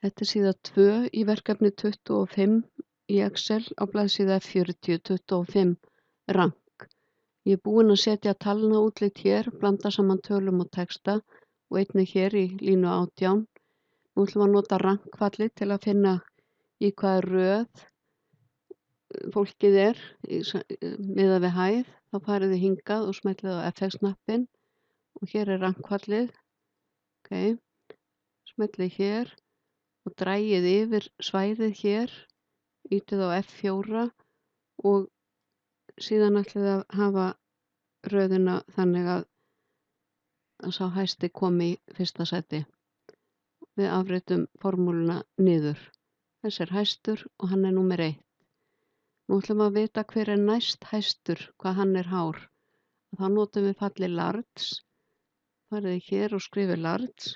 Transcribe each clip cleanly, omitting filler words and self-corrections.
Þetta er síða 2 í verkefni 25 í Excel á blaðsíða 40, 25, rank. Ég er búin að setja talnaútlit hér, blanda saman tölum og texta og einnig hér í línu 18. Nú ætlum við að nota rankfallið til að finna í hvaða röð fólkið er miðað við hæð. Þá farið þið hingað og smellið á FX-knappinn og hér er rankfallið. Okay. Smellið hér og dragið yfir svæðið hér, ýtið á F4 og síðan ætlið að hafa röðina þannig að sá hæsti komi í fyrsta sæti. Við afritum formúluna niður. Þessi er hæstur og hann er númer 1. Nú ætlum við að vita hver er næst hæstur, hvað hann er hár. Þá notum við fallið large, farið hér og skrifið large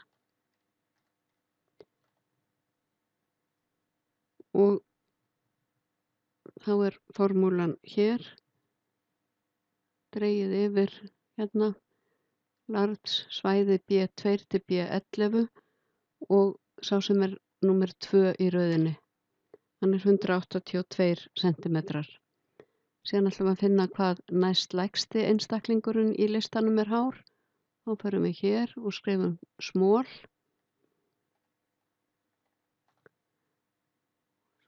og þá er formúlan hér, dregið yfir hérna, large svæði B2 til B11 og sá sem er númer 2 í röðinni. Hann er 182 cm. Síðan ætlum við að finna hvað næst lægsti einstaklingurinn í listanum er hár. Þá förum við hér og skrifum small.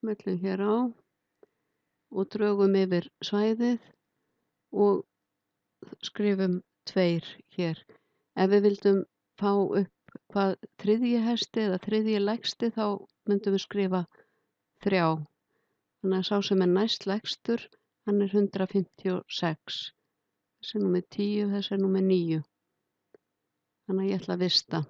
Smellum hér á og drögum yfir svæðið og skrifum 2 hér. Ef við vildum fá upp hvað þriðji hæsti eða þriðji lægsti þá myndum við skrifa 3. Þannig að sá sem er næst lægstur, hann er 156. Þessi er númer 10, þessi er númer 9. Þannig að ég ætla að vista.